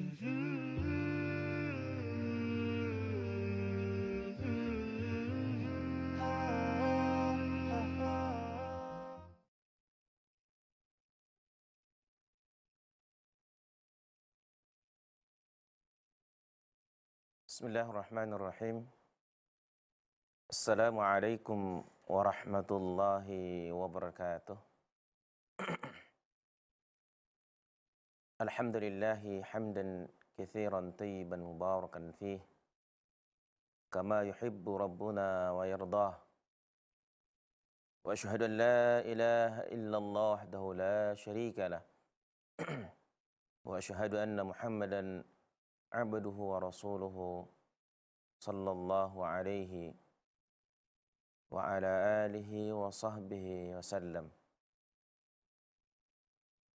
Bismillahirrahmanirrahim. Assalamualaikum warahmatullahi wabarakatuh. Alhamdulillahi hamdan katsiran tayyiban mubarakan fih kama yuhibbu rabbuna wa yardah. Wa asyhadu an la ilaha illallah wahdahu la syarika lah. Wa asyhadu anna Muhammadan abduhu wa rasuluhu sallallahu alaihi wa ala alihi wa sahbihi wa sallam.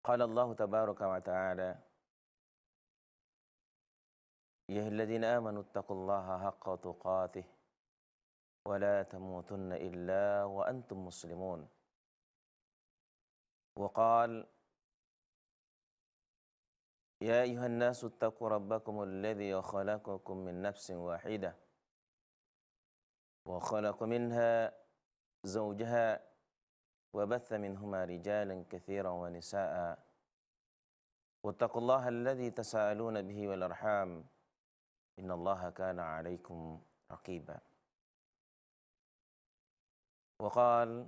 Qala Allah tabaraka wa ta'ala, ya ayyuhalladzina amanu taqullaha haqqa tuqatih wa la tamutunna illa wa antum muslimun. Wa qala, ya ayyuhan nasu taqu rabbakum alladzi khalaqakum min nafsin wahidah wa khalaqa minha zawjaha wa batha minhuma rijalan katsiran wa nisaa'a wattaqullaha alladzi tasaaluna bihi wal arham innallaha kana 'alaikum raqiba. Wa qala,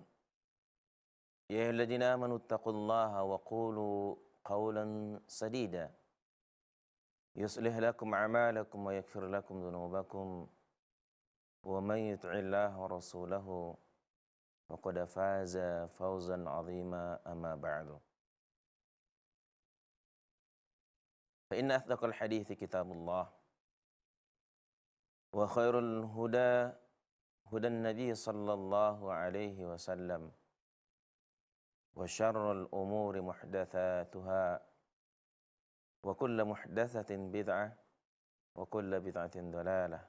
ya ayyuhalladzina amanu taqullaha wa qulu qawlan sadida yuslih lakum a'malakum wa yaghfir lakum dhunubakum wa man yuti'illaha wa rasulahu faqad faza fawzan 'azima amma ba'du. Fa inna asdaqal hadithi kitabullah wa khairul huda hudan nabiy sallallahu alaihi wasallam wa syarrul umuri muhdatsatuha wa kullu muhdatsatin bid'ah wa kullu bid'atin dhalalah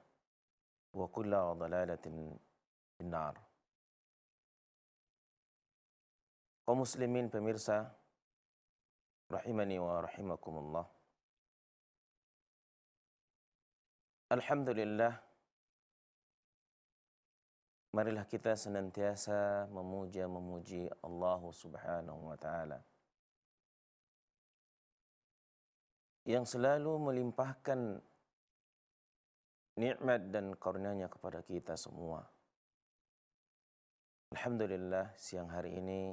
wa kullu dhalalatin finnar. Kaum muslimin pemirsa rahimani wa rahimakumullah. Alhamdulillah, marilah kita senantiasa memuji Allah Subhanahu wa taala yang selalu melimpahkan nikmat dan karunia-Nya kepada kita semua. Alhamdulillah, siang hari ini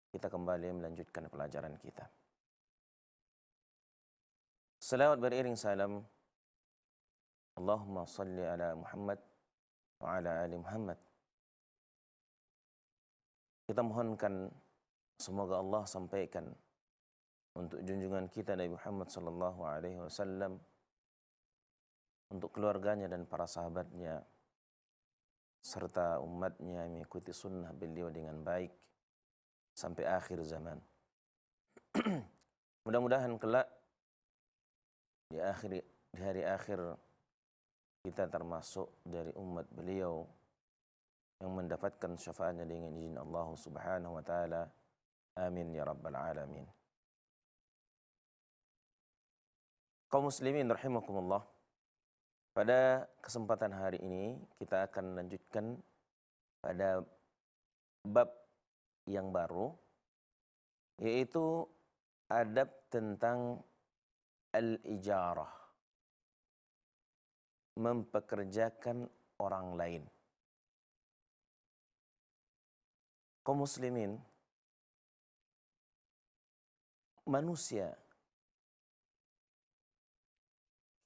kita kembali melanjutkan pelajaran kita. Salawat beriring salam, Allahumma salli ala Muhammad wa ala ali Muhammad. Kita mohonkan semoga Allah sampaikan untuk junjungan kita Nabi Muhammad sallallahu alaihi wasallam, untuk keluarganya dan para sahabatnya, serta umatnya yang mengikuti sunnah beliau dengan baik sampai akhir zaman. Mudah-mudahan kelak di hari akhir kita termasuk dari umat beliau yang mendapatkan syafaatnya dengan izin Allah Subhanahu wa taala. Amin ya rabbal alamin. Kaum muslimin rahimakumullah. Pada kesempatan hari ini kita akan lanjutkan pada bab yang baru, yaitu adab tentang al-ijarah, mempekerjakan orang lain. Kaum muslimin, manusia,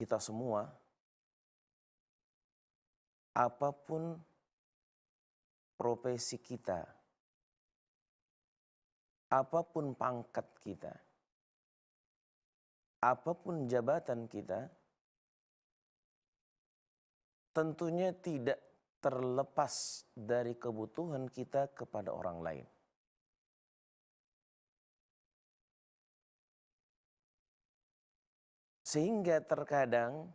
kita semua, apapun profesi kita, apapun pangkat kita, apapun jabatan kita, tentunya tidak terlepas dari kebutuhan kita kepada orang lain. Sehingga terkadang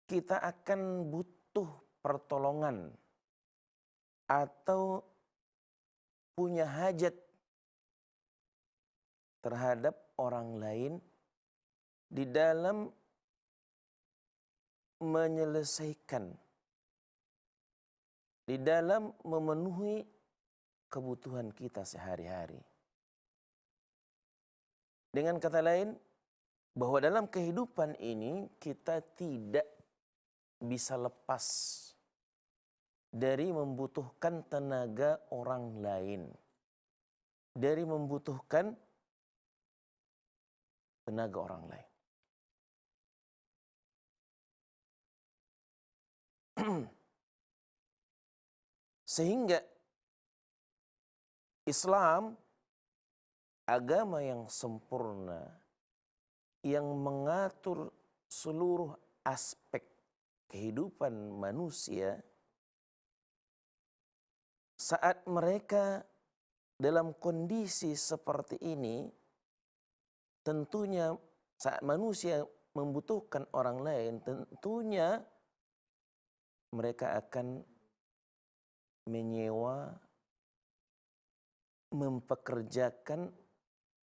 kita akan butuh pertolongan atau punya hajat terhadap orang lain di dalam menyelesaikan, di dalam memenuhi kebutuhan kita sehari-hari. Dengan kata lain, bahwa dalam kehidupan ini kita tidak bisa lepas dari membutuhkan tenaga orang lain, dari membutuhkan tenaga orang lain. Sehingga Islam, agama yang sempurna, yang mengatur seluruh aspek kehidupan manusia, saat mereka dalam kondisi seperti ini, tentunya saat manusia membutuhkan orang lain, tentunya mereka akan menyewa, mempekerjakan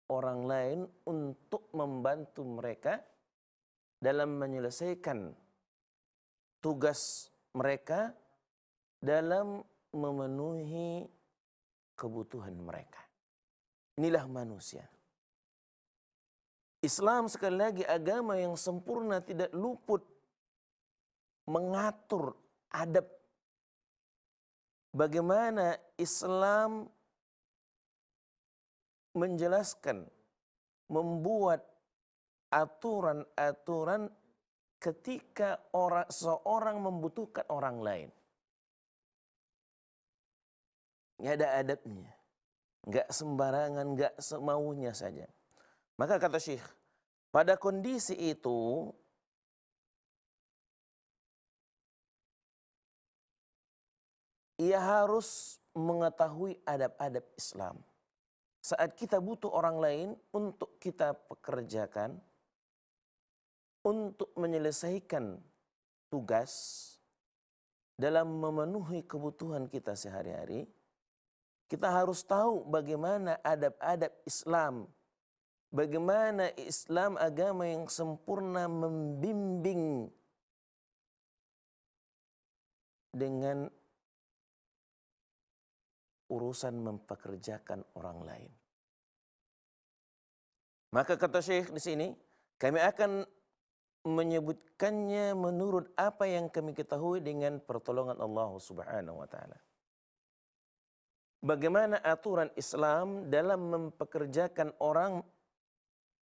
orang lain untuk membantu mereka dalam menyelesaikan tugas mereka dalam memenuhi kebutuhan mereka. Inilah manusia. Islam sekali lagi agama yang sempurna, tidak luput mengatur adab. Bagaimana Islam menjelaskan, membuat aturan-aturan ketika seorang membutuhkan orang lain. Nggak ada adabnya, nggak sembarangan, nggak semaunya saja. Maka kata Syekh, pada kondisi itu ia harus mengetahui adab-adab Islam. Saat kita butuh orang lain untuk kita pekerjakan, untuk menyelesaikan tugas dalam memenuhi kebutuhan kita sehari-hari, kita harus tahu bagaimana adab-adab Islam, bagaimana Islam agama yang sempurna membimbing dengan urusan mempekerjakan orang lain. Maka kata Syekh di sini, kami akan menyebutkannya menurut apa yang kami ketahui dengan pertolongan Allah Subhanahu wa taala. Bagaimana aturan Islam dalam mempekerjakan orang,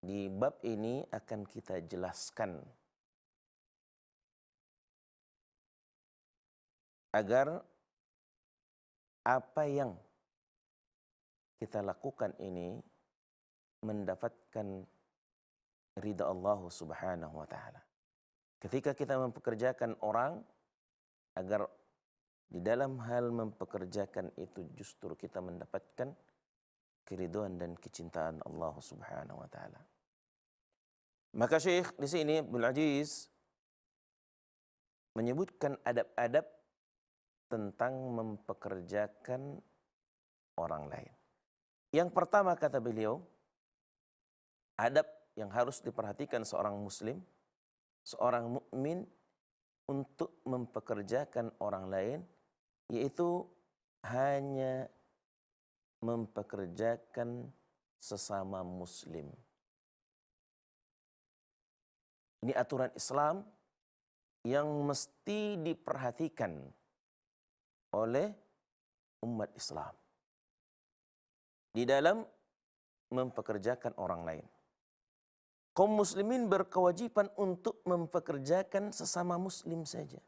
di bab ini akan kita jelaskan agar apa yang kita lakukan ini mendapatkan ridha Allah Subhanahu wa taala. Ketika kita mempekerjakan orang, agar di dalam hal mempekerjakan itu justru kita mendapatkan keridhaan dan kecintaan Allah Subhanahu wa taala. Maka Syekh di sini Abdul Aziz menyebutkan adab-adab tentang mempekerjakan orang lain. Yang pertama kata beliau, adab yang harus diperhatikan seorang muslim, seorang mukmin untuk mempekerjakan orang lain, yaitu hanya mempekerjakan sesama muslim. Ini aturan Islam yang mesti diperhatikan oleh umat Islam di dalam mempekerjakan orang lain. Kaum muslimin berkewajiban untuk mempekerjakan sesama muslim saja.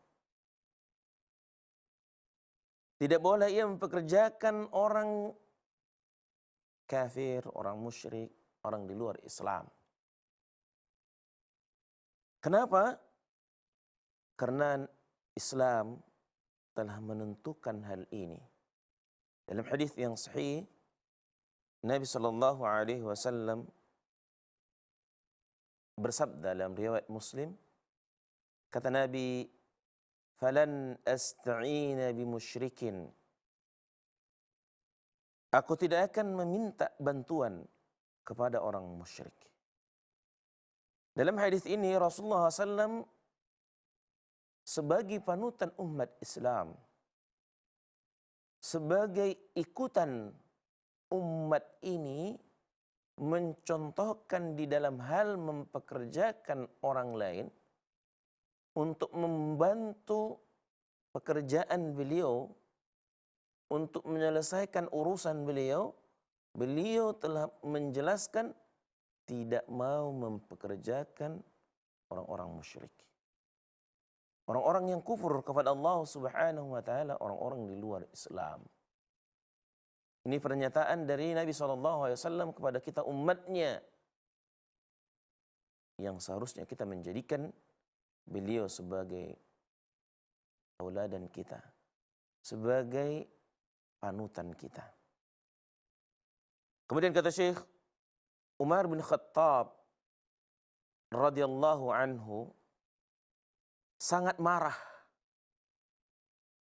Tidak boleh ia mempekerjakan orang kafir, orang musyrik, orang di luar Islam. Kenapa? Karena Islam telah menentukan hal ini. Dalam hadis yang sahih, Nabi sallallahu alaihi wasallam bersabda dalam riwayat Muslim, kata Nabi, "Falan asta'ina bimusyrikin." Aku tidak akan meminta bantuan kepada orang musyrik. Dalam hadis ini Rasulullah SAW sebagai panutan umat Islam, sebagai ikutan umat ini, mencontohkan di dalam hal mempekerjakan orang lain untuk membantu pekerjaan beliau, untuk menyelesaikan urusan beliau. Beliau telah menjelaskan tidak mau mempekerjakan orang-orang musyrik, orang-orang yang kufur kepada Allah Subhanahu wa taala, orang-orang di luar Islam. Ini pernyataan dari Nabi SAW kepada kita umatnya, yang seharusnya kita menjadikan beliau sebagai tauladan kita, sebagai panutan kita. Kemudian kata Syekh Umar bin Khattab radhiyallahu anhu sangat marah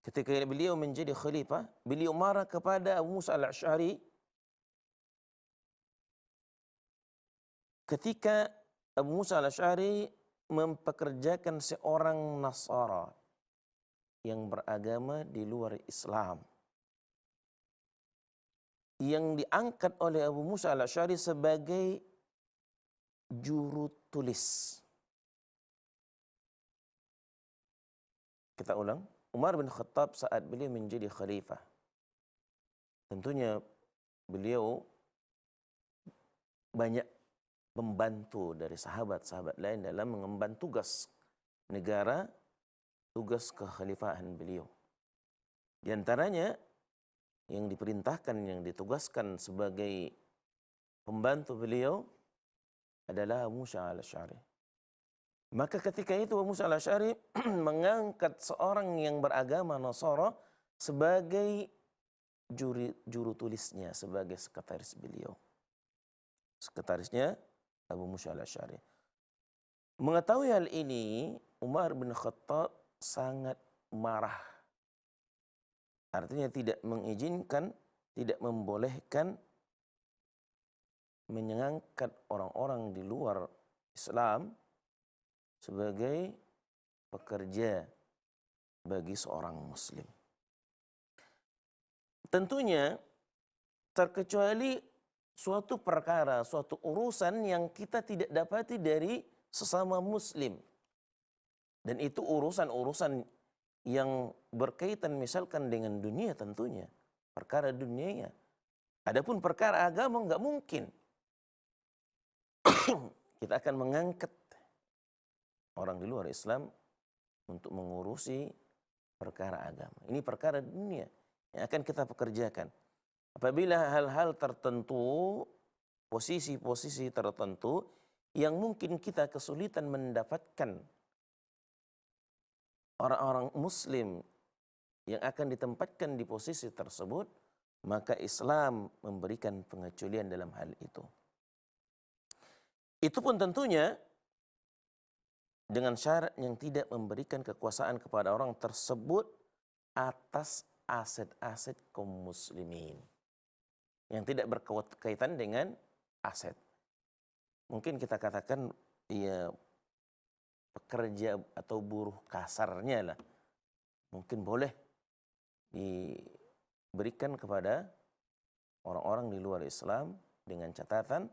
ketika beliau menjadi khalifah. Beliau marah kepada Abu Musa al-Asy'ari ketika Abu Musa al-Asy'ari mempekerjakan seorang Nasara yang beragama di luar Islam, yang diangkat oleh Abu Musa al-Asy'ari sebagai juru tulis. Kita ulang, Umar bin Khattab saat beliau menjadi khalifah, tentunya beliau banyak membantu dari sahabat-sahabat lain dalam mengemban tugas negara, tugas kekhalifahan beliau. Di antaranya yang diperintahkan, yang ditugaskan sebagai pembantu beliau adalah Abu Musa al-Asy'ari. Maka ketika itu Abu Musa al-Asy'ari mengangkat seorang yang beragama Nasara sebagai juru tulisnya, sebagai sekretaris beliau. Sekretarisnya Abu Musa al-Asy'ari. Mengetahui hal ini, Umar bin Khattab sangat marah. Artinya tidak mengizinkan, tidak membolehkan mengangkat orang-orang di luar Islam sebagai pekerja bagi seorang muslim. Tentunya terkecuali suatu perkara, suatu urusan yang kita tidak dapati dari sesama muslim. Dan itu urusan-urusan yang berkaitan misalkan dengan dunia tentunya, perkara dunianya. Adapun perkara agama nggak mungkin kita akan mengangkat orang di luar Islam untuk mengurusi perkara agama. Ini perkara dunia yang akan kita pekerjakan. Apabila hal-hal tertentu, posisi-posisi tertentu yang mungkin kita kesulitan mendapatkan orang-orang muslim yang akan ditempatkan di posisi tersebut, maka Islam memberikan pengecualian dalam hal itu. Itu pun tentunya dengan syarat yang tidak memberikan kekuasaan kepada orang tersebut atas aset-aset kaum muslimin yang tidak berkaitan dengan aset. Mungkin kita katakan ya pekerja atau buruh kasarnya lah, mungkin boleh diberikan kepada orang-orang di luar Islam dengan catatan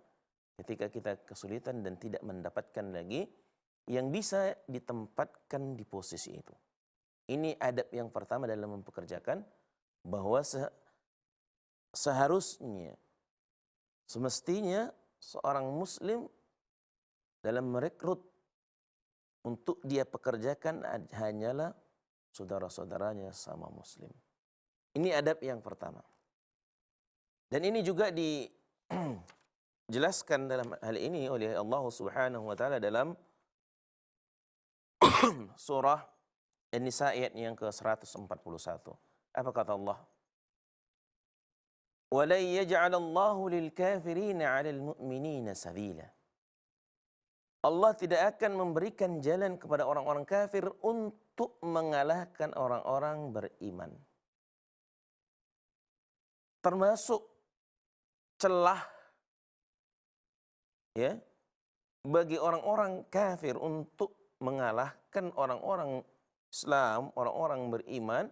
ketika kita kesulitan dan tidak mendapatkan lagi yang bisa ditempatkan di posisi itu. Ini adab yang pertama dalam mempekerjakan, bahwa seharusnya, semestinya seorang muslim dalam merekrut untuk dia pekerjakan hanyalah saudara-saudaranya sama muslim. Ini adab yang pertama. Dan ini juga dijelaskan dalam hal ini oleh Allah Subhanahu wa taala dalam surah An-Nisa ayat yang ke-141. Apa kata Allah? وَلَنْ يَجْعَلَ اللَّهُ لِلْكَافِرِينَ عَلَى الْمُؤْمِنِينَ سَبِيلًا. Allah tidak akan memberikan jalan kepada orang-orang kafir untuk mengalahkan orang-orang beriman. Termasuk celah ya, bagi orang-orang kafir untuk mengalahkan orang-orang Islam, orang-orang beriman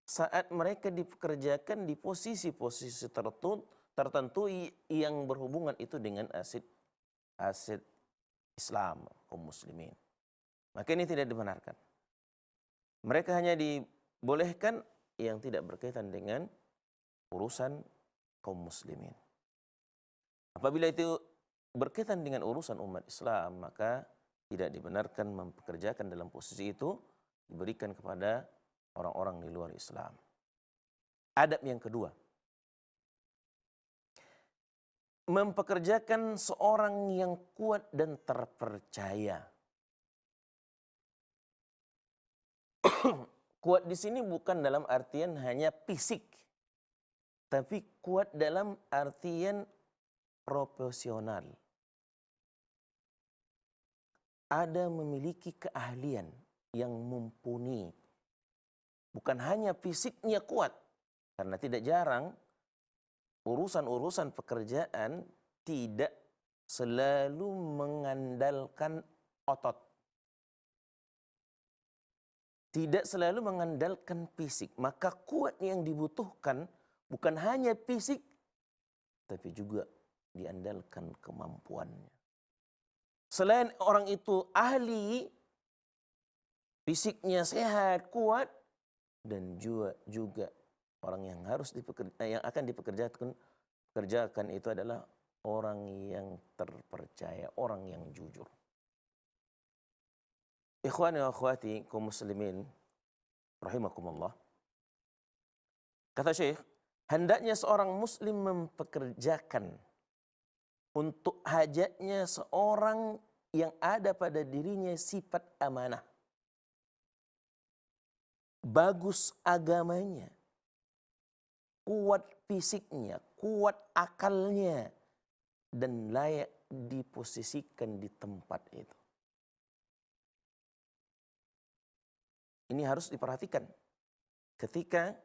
saat mereka dipekerjakan di posisi-posisi tertentu yang berhubungan itu dengan aset Islam, kaum muslimin. Maka ini tidak dibenarkan. Mereka hanya dibolehkan yang tidak berkaitan dengan urusan kaum muslimin. Apabila itu berkaitan dengan urusan umat Islam, maka tidak dibenarkan mempekerjakan dalam posisi itu diberikan kepada orang-orang di luar Islam. Adab yang kedua, mempekerjakan seorang yang kuat dan terpercaya. Kuat di sini bukan dalam artian hanya fisik, tapi kuat dalam artian profesional. Ada memiliki keahlian yang mumpuni. Bukan hanya fisiknya kuat, karena tidak jarang urusan-urusan pekerjaan tidak selalu mengandalkan otot. Tidak selalu mengandalkan fisik. Maka kuat yang dibutuhkan bukan hanya fisik, tapi juga diandalkan kemampuannya. Selain orang itu ahli, fisiknya sehat, kuat, dan juga orang yang akan dipekerjakan itu adalah orang yang terpercaya, orang yang jujur. Ikhwani wa akhwati kaum muslimin rahimakumullah. Kata Syekh, hendaknya seorang muslim mempekerjakan untuk hajatnya seorang yang ada pada dirinya sifat amanah. Bagus agamanya, kuat fisiknya, kuat akalnya, dan layak diposisikan di tempat itu. Ini harus diperhatikan ketika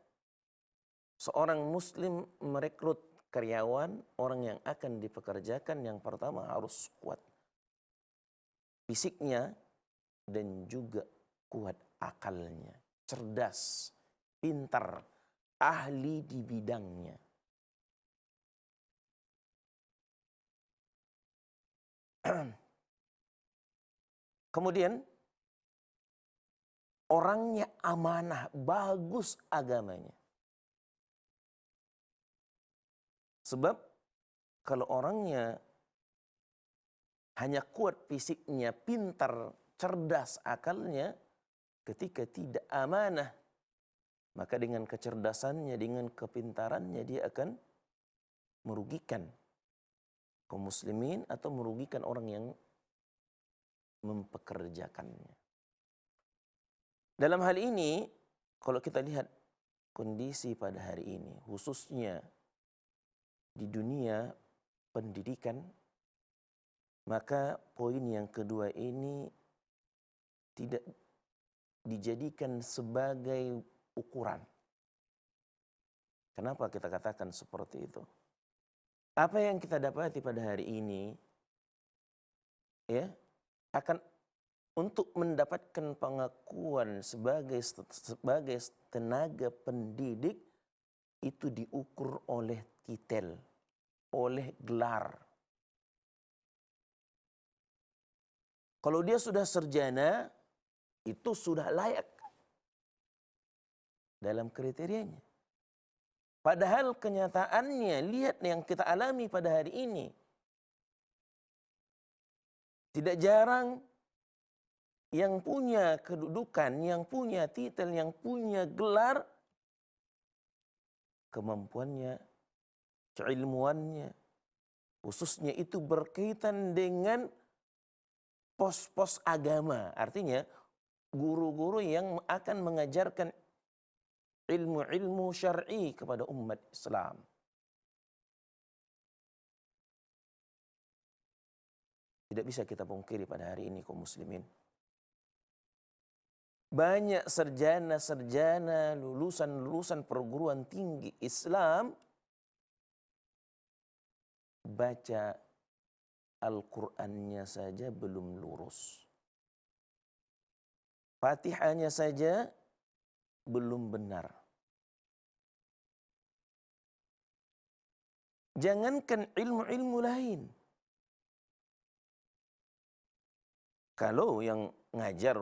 seorang muslim merekrut karyawan, orang yang akan dipekerjakan, yang pertama harus kuat fisiknya dan juga kuat akalnya, cerdas, pintar, ahli di bidangnya. Kemudian orangnya amanah, bagus agamanya. Sebab kalau orangnya hanya kuat fisiknya, pintar, cerdas akalnya, ketika tidak amanah, maka dengan kecerdasannya, dengan kepintarannya dia akan merugikan kaum muslimin atau merugikan orang yang mempekerjakannya. Dalam hal ini, kalau kita lihat kondisi pada hari ini, khususnya di dunia pendidikan, maka poin yang kedua ini tidak dijadikan sebagai ukuran. Kenapa kita katakan seperti itu? Apa yang kita dapati pada hari ini, ya, akan untuk mendapatkan pengakuan sebagai tenaga pendidik itu diukur oleh titel, oleh gelar. Kalau dia sudah sarjana, itu sudah layak dalam kriterianya. Padahal kenyataannya, lihat yang kita alami pada hari ini. Tidak jarang yang punya kedudukan, yang punya titel, yang punya gelar, kemampuannya, keilmuannya, khususnya itu berkaitan dengan pos-pos agama. Artinya guru-guru yang akan mengajarkan ilmu-ilmu syar'i kepada umat Islam. Tidak bisa kita pungkiri pada hari ini kaum muslimin. Banyak sarjana-sarjana, lulusan-lulusan perguruan tinggi Islam baca Al-Qur'annya saja belum lurus. Fatihahnya saja belum benar. Jangankan ilmu-ilmu lain. Kalau yang ngajar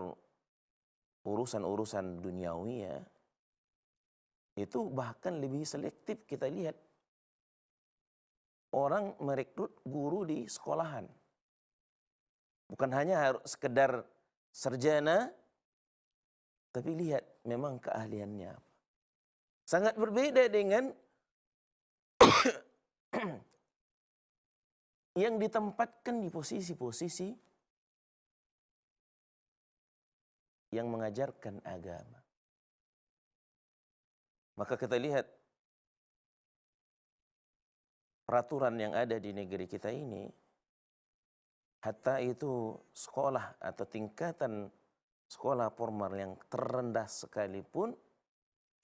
urusan-urusan duniawi ya, itu bahkan lebih selektif kita lihat. Orang merekrut guru di sekolahan. Bukan hanya harus sekedar sarjana, tapi lihat memang keahliannya apa. Sangat berbeda dengan yang ditempatkan di posisi-posisi yang mengajarkan agama. Maka kita lihat peraturan yang ada di negeri kita ini, hatta itu sekolah atau tingkatan sekolah formal yang terendah sekalipun,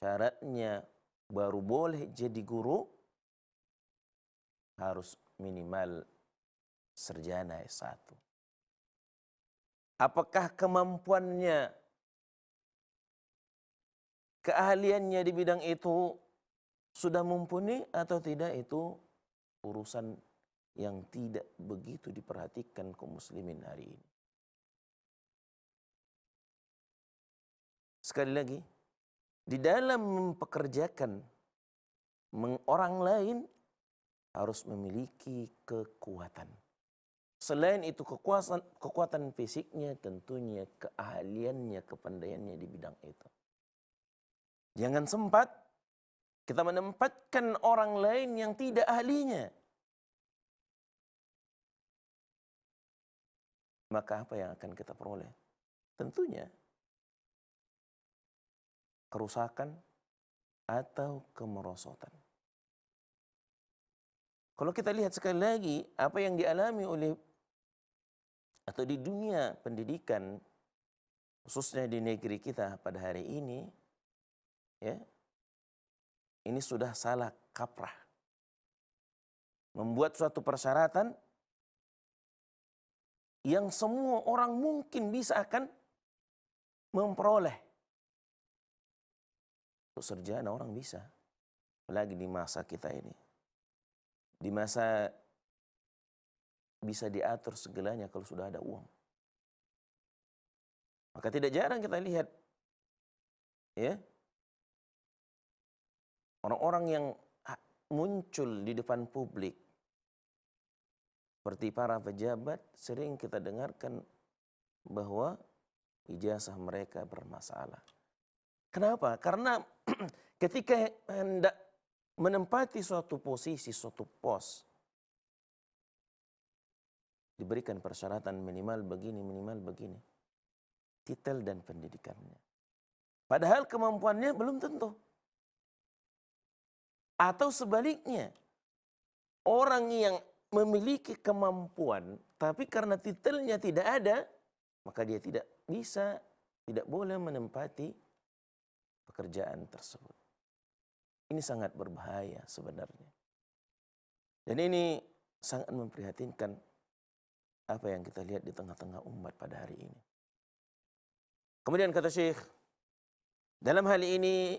syaratnya baru boleh jadi guru harus minimal sarjana S1. Apakah kemampuannya, keahliannya di bidang itu sudah mumpuni atau tidak, itu urusan yang tidak begitu diperhatikan kaum muslimin hari ini. Sekali lagi, di dalam mempekerjakan orang lain harus memiliki kekuatan. Selain itu kekuatan fisiknya, tentunya keahliannya, kepandaiannya di bidang itu. Jangan sempat kita menempatkan orang lain yang tidak ahlinya. Maka apa yang akan kita peroleh? Tentunya kerusakan atau kemerosotan. Kalau kita lihat sekali lagi apa yang dialami oleh atau di dunia pendidikan, khususnya di negeri kita pada hari ini, ya, ini sudah salah kaprah. Membuat suatu persyaratan yang semua orang mungkin bisa akan memperoleh. Untuk sarjana orang bisa. Apalagi di masa kita ini. Di masa bisa diatur segalanya kalau sudah ada uang. Maka tidak jarang kita lihat, ya, orang-orang yang muncul di depan publik seperti para pejabat, sering kita dengarkan bahwa ijazah mereka bermasalah. Kenapa? Karena ketika hendak menempati suatu posisi, suatu pos, diberikan persyaratan minimal begini. Titel dan pendidikannya. Padahal kemampuannya belum tentu. Atau sebaliknya, orang yang memiliki kemampuan, tapi karena titelnya tidak ada, maka dia tidak bisa, tidak boleh menempati pekerjaan tersebut. Ini sangat berbahaya sebenarnya. Dan ini sangat memprihatinkan apa yang kita lihat di tengah-tengah umat pada hari ini. Kemudian kata Syekh, dalam hal ini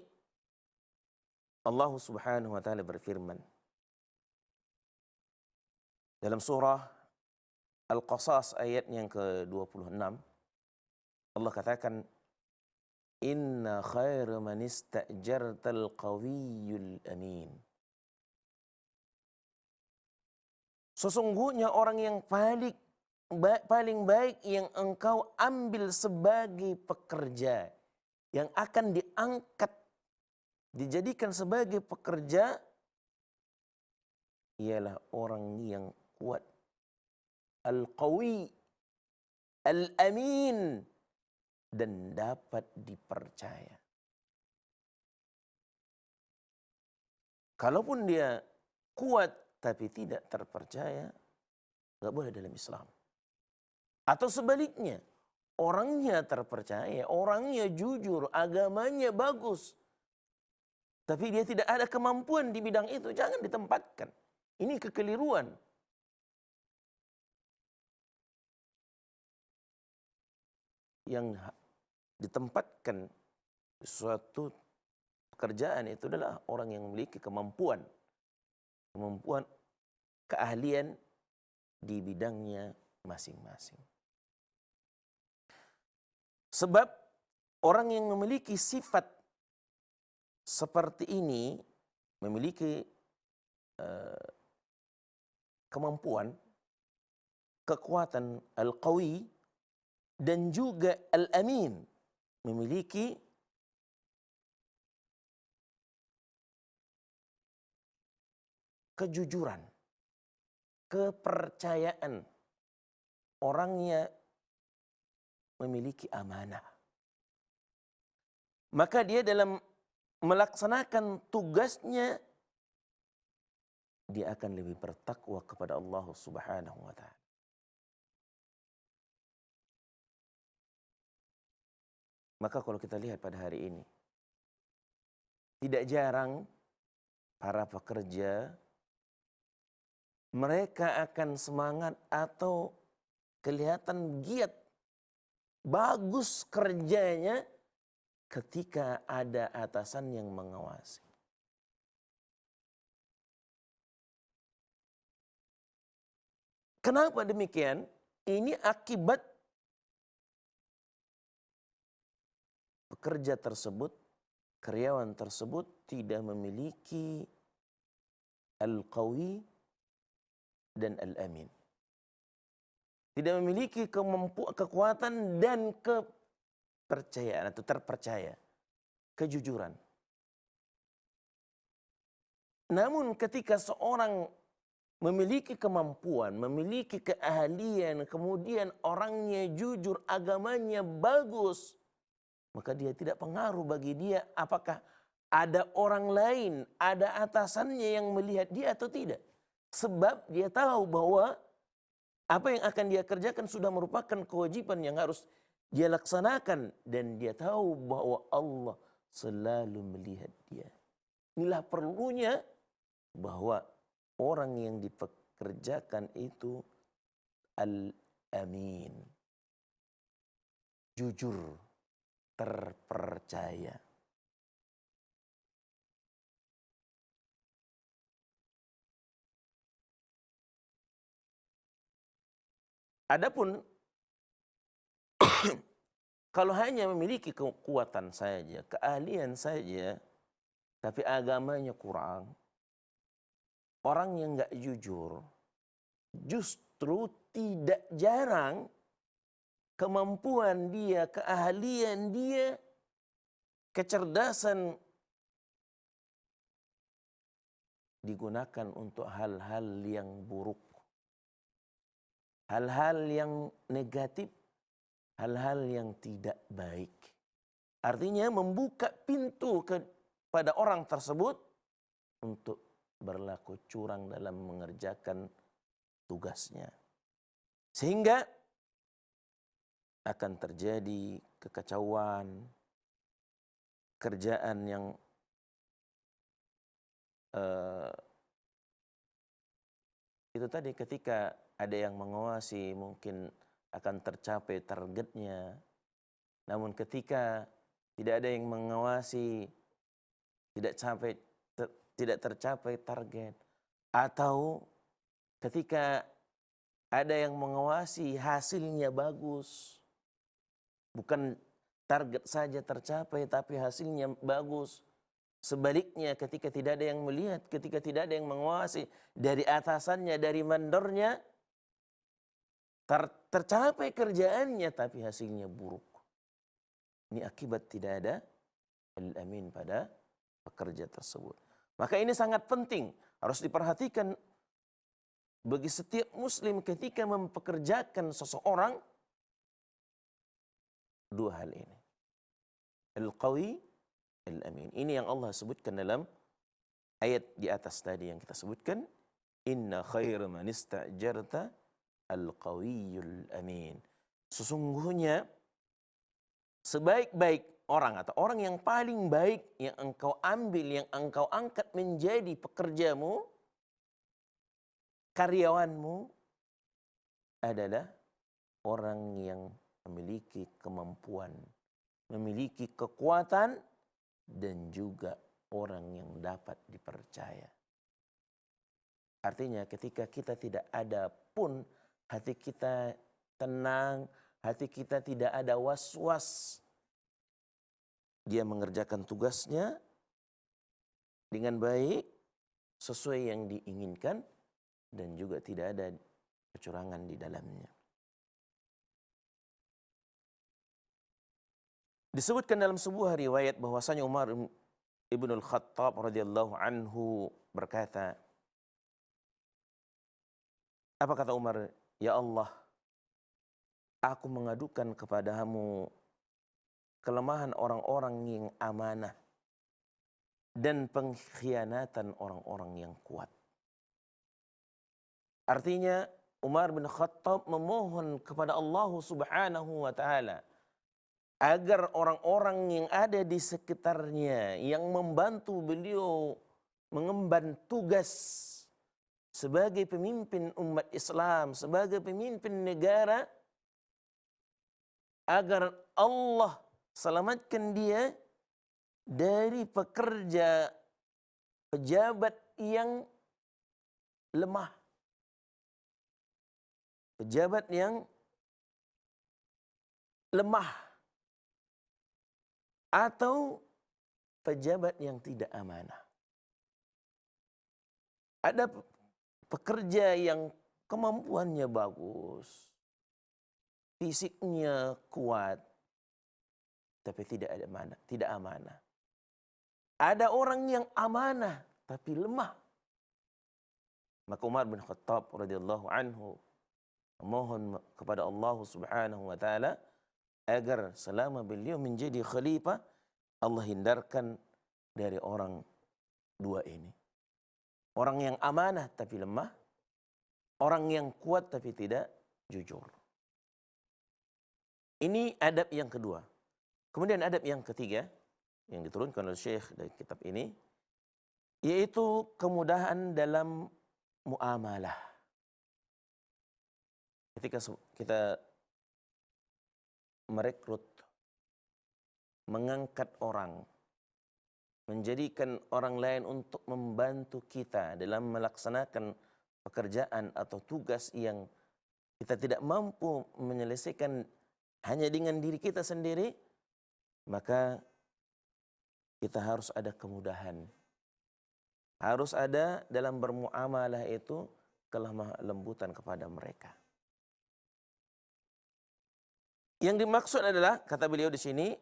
Allah Subhanahu wa taala berfirman dalam surah Al-Qasas ayat yang ke-26, Allah katakan, inna khaira man ista'jartal qawiyyul amin. Sesungguhnya orang yang paling baik yang engkau ambil sebagai pekerja, yang akan diangkat, dijadikan sebagai pekerja, ialah orang yang kuat, al-qawi, al-amin, dan dapat dipercaya. Kalaupun dia kuat tapi tidak terpercaya, nggak boleh dalam Islam. Atau sebaliknya, orangnya terpercaya, orangnya jujur, agamanya bagus, tapi dia tidak ada kemampuan di bidang itu, jangan ditempatkan. Ini kekeliruan. yang ditempatkan di suatu pekerjaan itu adalah orang yang memiliki kemampuan, keahlian di bidangnya masing-masing. Sebab orang yang memiliki sifat seperti ini, memiliki kemampuan, kekuatan al-qawi dan juga al-amin, memiliki kejujuran, kepercayaan, orangnya memiliki amanah. Maka dia dalam melaksanakan tugasnya, dia akan lebih bertakwa kepada Allah Subhanahu wa ta'ala. Maka kalau kita lihat pada hari ini, tidak jarang para pekerja mereka akan semangat atau kelihatan giat, bagus kerjanya ketika ada atasan yang mengawasi. Kenapa demikian? Ini akibat pekerja tersebut, karyawan tersebut tidak memiliki al-qawi dan al-amin. Tidak memiliki kekuatan dan kepercayaan atau terpercaya, kejujuran. Namun ketika seorang memiliki kemampuan, memiliki keahlian, kemudian orangnya jujur, agamanya bagus, maka dia tidak pengaruh bagi dia apakah ada orang lain, ada atasannya yang melihat dia atau tidak. Sebab dia tahu bahwa apa yang akan dia kerjakan sudah merupakan kewajiban yang harus dia laksanakan. Dan dia tahu bahwa Allah selalu melihat dia. Inilah perlunya bahwa orang yang dipekerjakan itu al-amin, jujur, terpercaya. Adapun kalau hanya memiliki kekuatan saja, keahlian saja, tapi agamanya kurang, orang yang nggak jujur, justru tidak jarang kemampuan dia, keahlian dia, kecerdasan digunakan untuk hal-hal yang buruk, hal-hal yang negatif, hal-hal yang tidak baik. Artinya membuka pintu kepada orang tersebut untuk berlaku curang dalam mengerjakan tugasnya. Sehingga akan terjadi kekacauan, kerjaan yang itu tadi, ketika ada yang mengawasi mungkin akan tercapai targetnya. Namun ketika tidak ada yang mengawasi, tidak tercapai target. Atau ketika ada yang mengawasi hasilnya bagus, bukan target saja tercapai tapi hasilnya bagus. Sebaliknya ketika tidak ada yang melihat, ketika tidak ada yang mengawasi, dari atasannya, dari mandornya, tercapai kerjaannya tapi hasilnya buruk. Ini akibat tidak ada al-amin pada pekerja tersebut. Maka ini sangat penting, harus diperhatikan bagi setiap muslim ketika mempekerjakan seseorang, dua hal ini. Al-qawi, al-amin. Ini yang Allah sebutkan dalam ayat di atas tadi yang kita sebutkan. Inna khaira man ista'jarta al-qawiyul amin. Sesungguhnya sebaik-baik orang atau orang yang paling baik yang engkau ambil, yang engkau angkat menjadi pekerjamu, karyawanmu adalah orang yang memiliki kemampuan, memiliki kekuatan, dan juga orang yang dapat dipercaya. Artinya ketika kita tidak ada pun, hati kita tenang, hati kita tidak ada was-was. Dia mengerjakan tugasnya dengan baik, sesuai yang diinginkan, dan juga tidak ada kecurangan di dalamnya. Disebutkan dalam sebuah riwayat bahwasanya Umar ibn al-Khattab radhiyallahu anhu berkata, apa kata Umar? Ya Allah, aku mengadukan kepadamu kelemahan orang-orang yang amanah dan pengkhianatan orang-orang yang kuat. Artinya Umar bin Khattab memohon kepada Allah Subhanahu wa taala agar orang-orang yang ada di sekitarnya yang membantu beliau mengemban tugas sebagai pemimpin umat Islam, sebagai pemimpin negara, agar Allah selamatkan dia dari pekerja pejabat yang lemah, pejabat yang lemah, atau pejabat yang tidak amanah. Ada pekerja yang kemampuannya bagus, fisiknya kuat, tapi tidak amanah. Ada orang yang amanah tapi lemah. Maka Umar bin Khattab radhiyallahu anhu memohon kepada Allah Subhanahu wa taala agar selama beliau menjadi khalifah, Allah hindarkan dari orang dua ini. Orang yang amanah tapi lemah, orang yang kuat tapi tidak jujur. Ini adab yang kedua. Kemudian adab yang ketiga yang diturunkan oleh Syekh dari kitab ini, yaitu kemudahan dalam muamalah. Ketika kita merekrut, mengangkat orang, menjadikan orang lain untuk membantu kita dalam melaksanakan pekerjaan atau tugas yang kita tidak mampu menyelesaikan hanya dengan diri kita sendiri, maka kita harus ada kemudahan. Harus ada dalam bermuamalah itu kelemah lembutan kepada mereka. Yang dimaksud adalah, kata beliau di sini,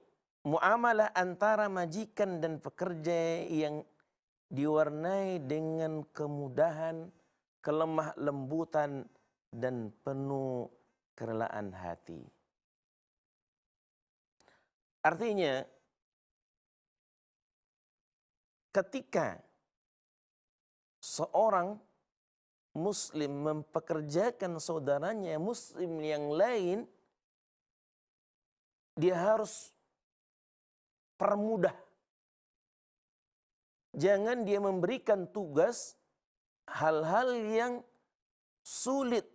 muamalah antara majikan dan pekerja yang diwarnai dengan kemudahan, kelemah lembutan, dan penuh kerelaan hati. Artinya, ketika seorang muslim mempekerjakan saudaranya muslim yang lain, dia harus permudah. Jangan dia memberikan tugas hal-hal yang sulit,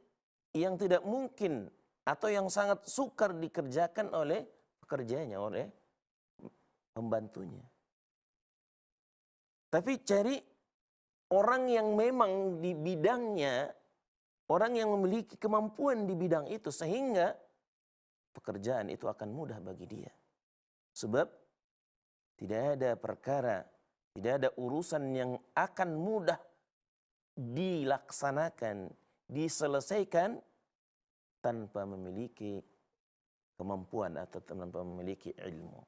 yang tidak mungkin, atau yang sangat sukar dikerjakan oleh pekerjanya, oleh pembantunya. Tapi cari orang yang memang di bidangnya, orang yang memiliki kemampuan di bidang itu, sehingga pekerjaan itu akan mudah bagi dia. Sebab tidak ada perkara, tidak ada urusan yang akan mudah dilaksanakan, diselesaikan tanpa memiliki kemampuan atau tanpa memiliki ilmu.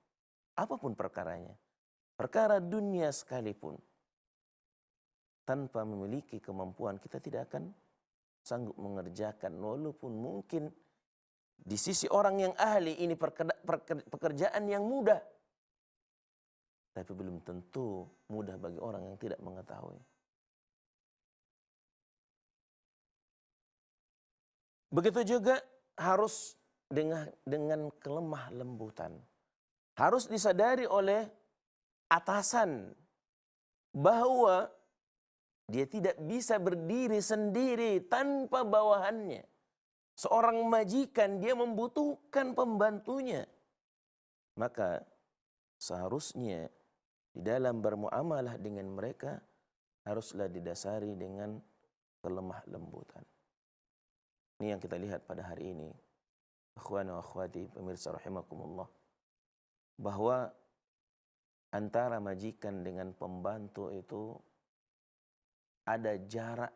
Apapun perkaranya, perkara dunia sekalipun, tanpa memiliki kemampuan kita tidak akan sanggup mengerjakan, walaupun mungkin di sisi orang yang ahli ini pekerjaan yang mudah, tapi belum tentu mudah bagi orang yang tidak mengetahui. Begitu juga harus dengan kelemah lembutan. Harus disadari oleh atasan bahwa dia tidak bisa berdiri sendiri tanpa bawahannya. Seorang majikan dia membutuhkan pembantunya. Maka seharusnya di dalam bermuamalah dengan mereka haruslah didasari dengan kelemah lembutan. Ini yang kita lihat pada hari ini. Akhwani wa akhwati, pemirsa rahimakumullah. Bahwa antara majikan dengan pembantu itu ada jarak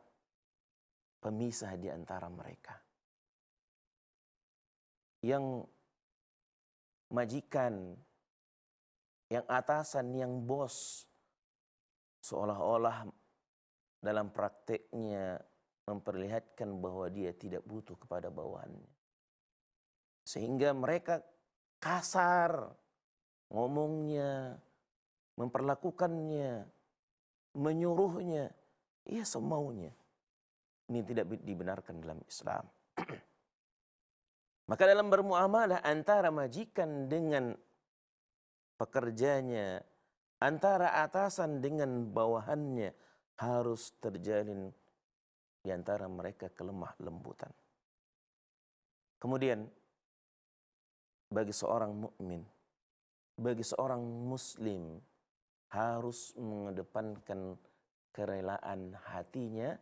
pemisah di antara mereka. Yang majikan, yang atasan, yang bos, seolah-olah dalam prakteknya memperlihatkan bahwa dia tidak butuh kepada bawahannya. Sehingga mereka kasar ngomongnya, memperlakukannya, menyuruhnya, ya semaunya. Ini tidak dibenarkan dalam Islam. Maka dalam bermuamalah antara majikan dengan pekerjanya, antara atasan dengan bawahannya, harus terjalin di antara mereka kelemah lembutan. Kemudian bagi seorang mukmin, bagi seorang muslim, harus mengedepankan kerelaan hatinya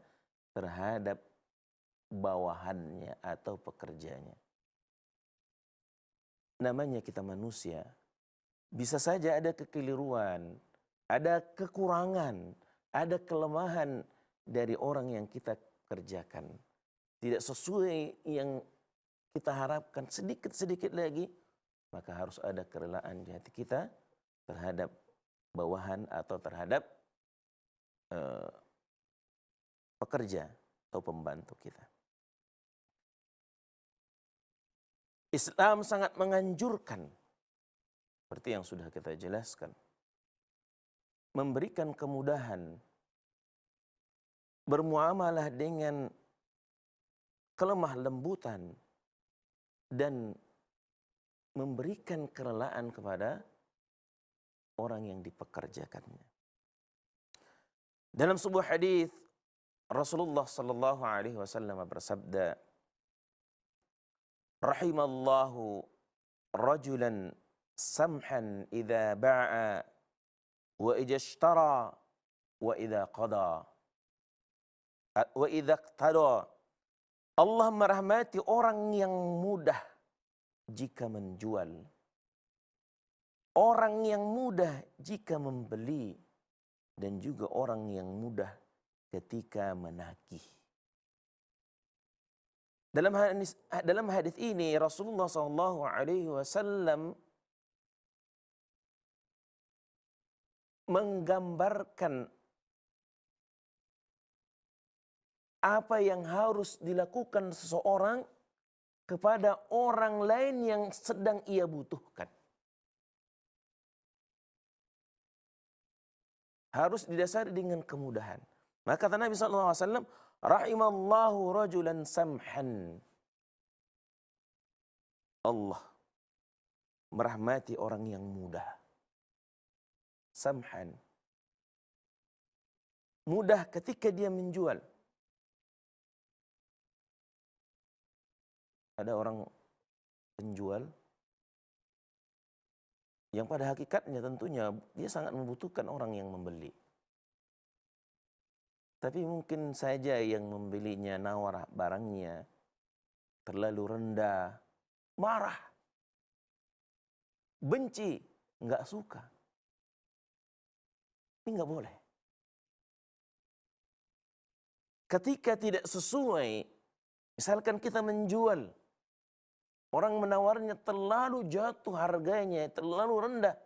terhadap bawahannya atau pekerjanya. Namanya kita manusia, bisa saja ada kekeliruan, ada kekurangan, ada kelemahan dari orang yang kita kerjakan. Tidak sesuai yang kita harapkan, sedikit-sedikit lagi, maka harus ada kerelaan di hati kita terhadap bawahan atau terhadap pekerja atau pembantu kita. Islam sangat menganjurkan, seperti yang sudah kita jelaskan, memberikan kemudahan, bermuamalah dengan kelemah lembutan, dan memberikan kerelaan kepada orang yang dipekerjakannya. Dalam sebuah hadis Rasulullah sallallahu alaihi wasallam bersabda, "Rahimallahu rajulan samhan idza ba'a wa idza ishtara wa idza qada wa idza iqtada." Allah merahmati orang yang mudah jika menjual, orang yang mudah jika membeli, dan juga orang yang mudah ketika menagih. Dalam hadis ini Rasulullah SAW menggambarkan apa yang harus dilakukan seseorang kepada orang lain yang sedang ia butuhkan. Harus didasari dengan kemudahan. Maka kata Nabi SAW, rahimallahu rajulan samhan. Allah merahmati orang yang mudah. Samhan. Mudah ketika dia menjual. Ada orang penjual yang pada hakikatnya tentunya dia sangat membutuhkan orang yang membeli. Tapi mungkin saja yang membelinya nawar barangnya terlalu rendah, marah, benci, nggak suka. Ini nggak boleh. Ketika tidak sesuai, misalkan kita menjual, orang menawarnya terlalu jatuh harganya, terlalu rendah,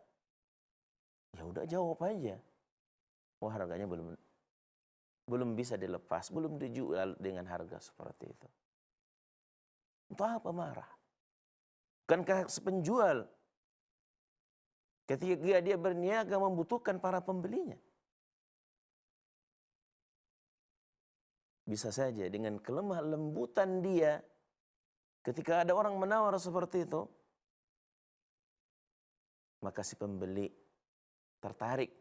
ya udah jawab aja. Oh, harganya belum bisa dilepas, belum dijual dengan harga seperti itu. Untuk apa marah? Bukankah penjual ketika dia berniaga membutuhkan para pembelinya? Bisa saja dengan kelemah lembutan dia, ketika ada orang menawar seperti itu, maka si pembeli tertarik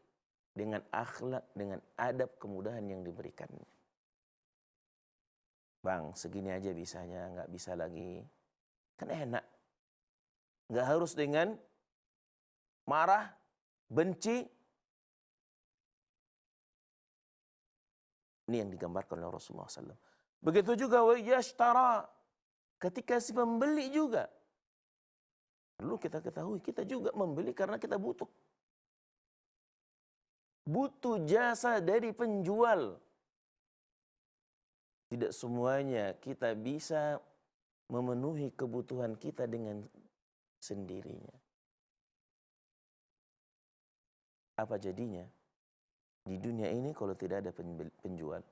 dengan akhlak, dengan adab kemudahan yang diberikannya. Bang, segini aja bisanya, nggak bisa lagi. Kan enak. Nggak harus dengan marah, benci. Ini yang digambarkan oleh Rasulullah SAW. Begitu juga wa yashtara, ketika si pembeli juga. Perlu kita ketahui, kita juga membeli karena kita butuh. Butuh jasa dari penjual. Tidak semuanya kita bisa memenuhi kebutuhan kita dengan sendirinya. Apa jadinya? Di dunia ini kalau tidak ada penjual,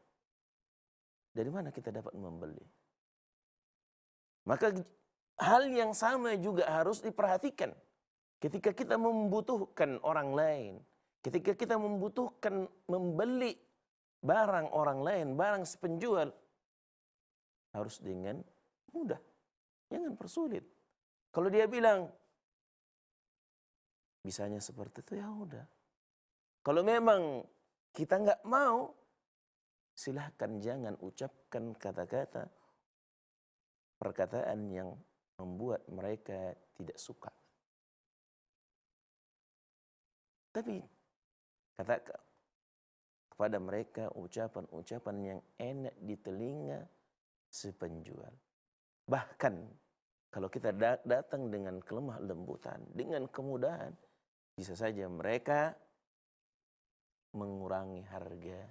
dari mana kita dapat membeli? Maka hal yang sama juga harus diperhatikan. Ketika kita membutuhkan orang lain, ketika kita membutuhkan membeli barang orang lain, barang penjual, harus dengan mudah. Jangan persulit. Kalau dia bilang, bisanya seperti itu, ya udah. Kalau memang kita nggak mau, silahkan jangan ucapkan kata-kata, perkataan yang membuat mereka tidak suka. Tapi katakan kepada mereka ucapan-ucapan yang enak di telinga si penjual. Bahkan kalau kita datang dengan kelemah lembutan, dengan kemudahan, bisa saja mereka mengurangi harga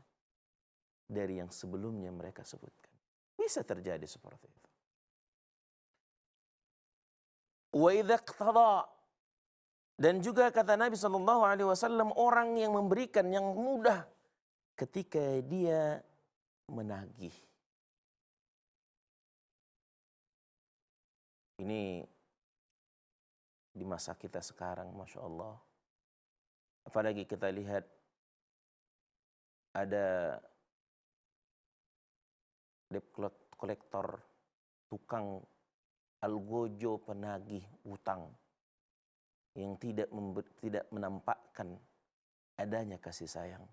dari yang sebelumnya mereka sebutkan. Bisa terjadi seperti itu. Wa idza iqtada, dan juga kata Nabi SAW, orang yang memberikan yang mudah ketika dia menagih. Ini di masa kita sekarang, Masya Allah. Apalagi kita lihat ada debt collector, tukang algojo penagih utang yang tidak menampakkan adanya kasih sayang.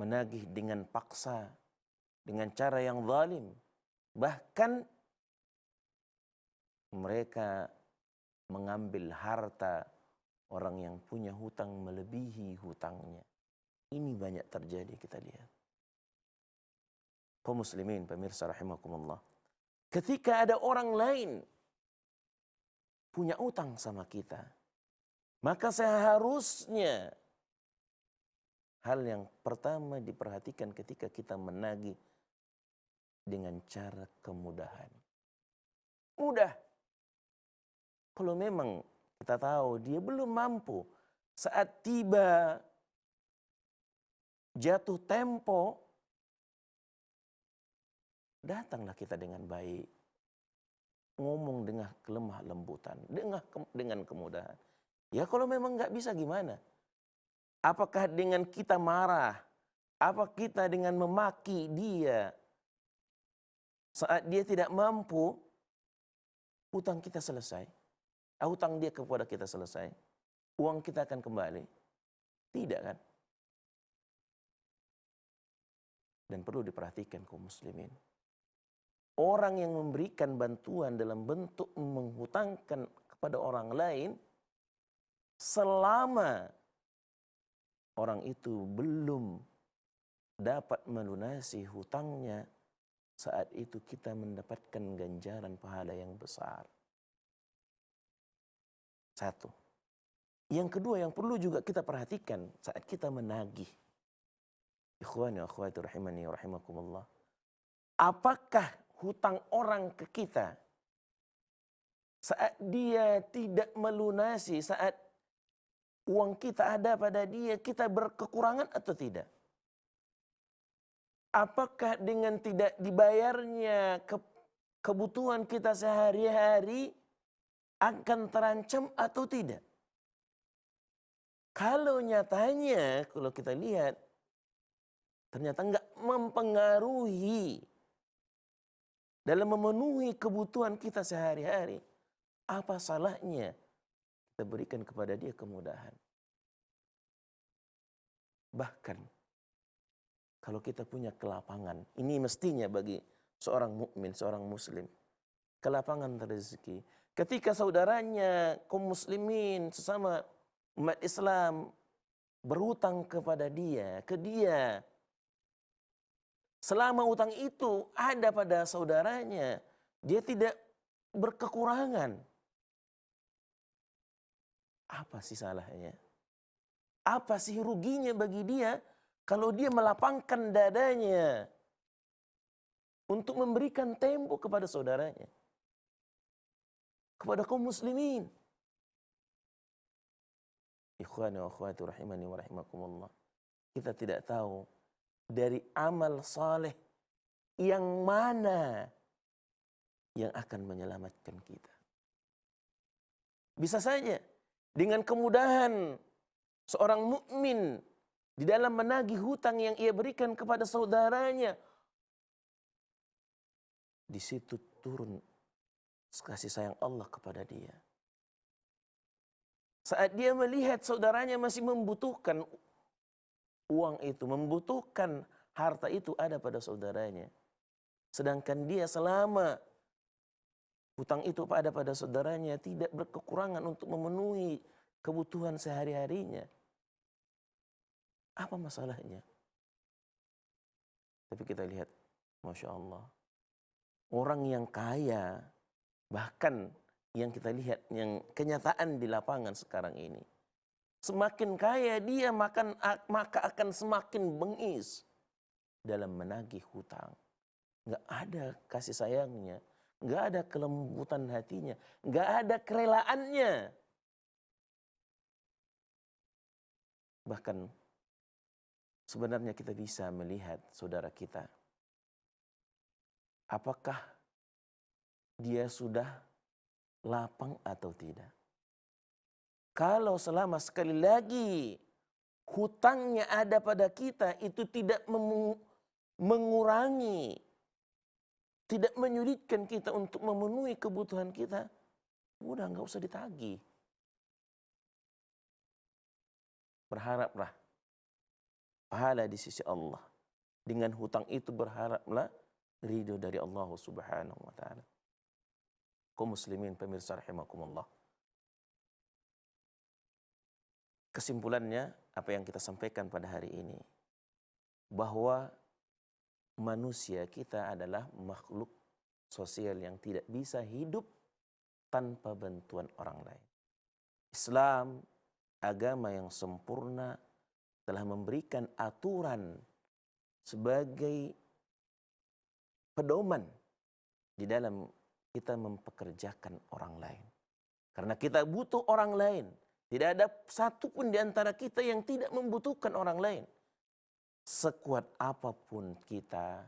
Menagih dengan paksa, dengan cara yang zalim. Bahkan mereka mengambil harta orang yang punya hutang melebihi hutangnya. Ini banyak terjadi, kita lihat. Kaum muslimin, pemirsa rahimakumullah. Ketika ada orang lain punya utang sama kita, maka seharusnya hal yang pertama diperhatikan ketika kita menagih dengan cara kemudahan. Mudah. Kalau memang kita tahu dia belum mampu, saat tiba jatuh tempo, datanglah kita dengan baik. Ngomong dengan kelemah lembutan, dengan kemudahan. Ya kalau memang nggak bisa gimana? Apakah dengan kita marah? Apa kita dengan memaki dia saat dia tidak mampu, hutang kita selesai? Hutang dia kepada kita selesai? Uang kita akan kembali? Tidak kan? Dan perlu diperhatikan kaum muslimin. Orang yang memberikan bantuan dalam bentuk menghutangkan kepada orang lain, selama orang itu belum dapat melunasi hutangnya, saat itu kita mendapatkan ganjaran pahala yang besar. Satu. Yang kedua yang perlu juga kita perhatikan saat kita menagih. Ikhwani wa akhwati rahimani wa rahimakumullah. Apakah hutang orang ke kita saat dia tidak melunasi, saat uang kita ada pada dia, kita berkekurangan atau tidak? Apakah dengan tidak dibayarnya kebutuhan kita sehari-hari akan terancam atau tidak? Kalau nyatanya, kalau kita lihat, ternyata enggak mempengaruhi dalam memenuhi kebutuhan kita sehari-hari, apa salahnya kita berikan kepada dia kemudahan? Bahkan kalau kita punya kelapangan. Ini mestinya bagi seorang mukmin, seorang muslim. Kelapangan rezeki. Ketika saudaranya kaum muslimin sesama umat Islam berhutang kepada dia, ke dia, selama utang itu ada pada saudaranya, dia tidak berkekurangan. Apa sih salahnya? Apa sih ruginya bagi dia kalau dia melapangkan dadanya untuk memberikan tembok kepada saudaranya, kepada kaum muslimin? Ikhwani wa akhwati rahimani wa rahimakumullah. Kita tidak tahu dari amal saleh yang mana yang akan menyelamatkan kita. Bisa saja dengan kemudahan seorang mukmin di dalam menagih hutang yang ia berikan kepada saudaranya, di situ turun kasih sayang Allah kepada dia. Saat dia melihat saudaranya masih membutuhkan uang itu, membutuhkan harta itu ada pada saudaranya, sedangkan dia selama hutang itu ada pada saudaranya tidak berkekurangan untuk memenuhi kebutuhan sehari-harinya, apa masalahnya? Tapi kita lihat, Masya Allah, orang yang kaya, bahkan yang kita lihat, yang kenyataan di lapangan sekarang ini, semakin kaya dia maka akan semakin bengis dalam menagih hutang. Nggak ada kasih sayangnya, nggak ada kelembutan hatinya, nggak ada kerelaannya. Bahkan sebenarnya kita bisa melihat saudara kita, apakah dia sudah lapang atau tidak. Kalau selama sekali lagi hutangnya ada pada kita, itu tidak mengurangi, tidak menyulitkan kita untuk memenuhi kebutuhan kita, udah nggak usah ditagih. Berharaplah pahala di sisi Allah. Dengan hutang itu berharaplah ridho dari Allah Subhanahu wa taala. Kaum muslimin pemirsa rahimakumullah. Kesimpulannya apa yang kita sampaikan pada hari ini, bahwa manusia kita adalah makhluk sosial yang tidak bisa hidup tanpa bantuan orang lain. Islam, agama yang sempurna, telah memberikan aturan sebagai pedoman di dalam kita mempekerjakan orang lain. Karena kita butuh orang lain. Tidak ada satupun di antara kita yang tidak membutuhkan orang lain. Sekuat apapun kita,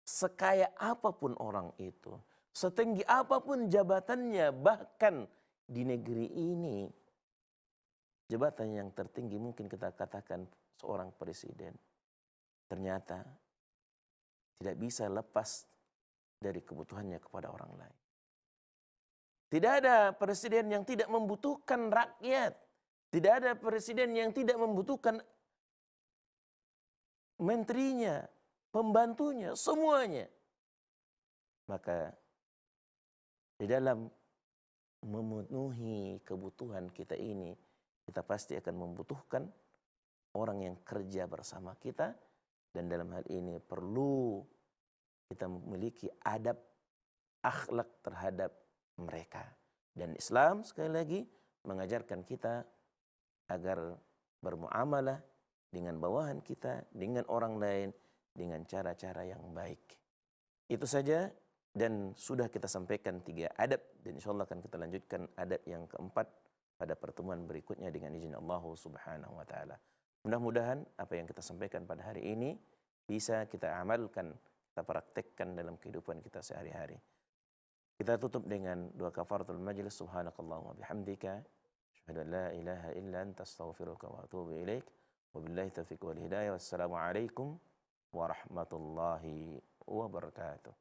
sekaya apapun orang itu, setinggi apapun jabatannya, bahkan di negeri ini, jabatan yang tertinggi mungkin kita katakan seorang presiden, ternyata tidak bisa lepas dari kebutuhannya kepada orang lain. Tidak ada presiden yang tidak membutuhkan rakyat. Tidak ada presiden yang tidak membutuhkan menterinya, pembantunya, semuanya. Maka di dalam memenuhi kebutuhan kita ini, kita pasti akan membutuhkan orang yang kerja bersama kita. Dan dalam hal ini perlu kita memiliki adab, akhlak terhadap mereka. Dan Islam sekali lagi mengajarkan kita agar bermuamalah dengan bawahan kita, dengan orang lain, dengan cara-cara yang baik. Itu saja, dan sudah kita sampaikan 3 adab, dan insya Allah akan kita lanjutkan adab yang keempat pada pertemuan berikutnya dengan izin Allah Subhanahu wa taala. Mudah-mudahan apa yang kita sampaikan pada hari ini bisa kita amalkan, kita praktekkan dalam kehidupan kita sehari-hari. Kita tutup dengan doa kafaratul majlis. Subhanakallahumma bihamdika, asyhadu an la ilaha illa anta, astaghfiruka wa atubu ilaik. Wabillahi taufiq wal hidayah. Wassalamualaikum warahmatullahi wabarakatuh.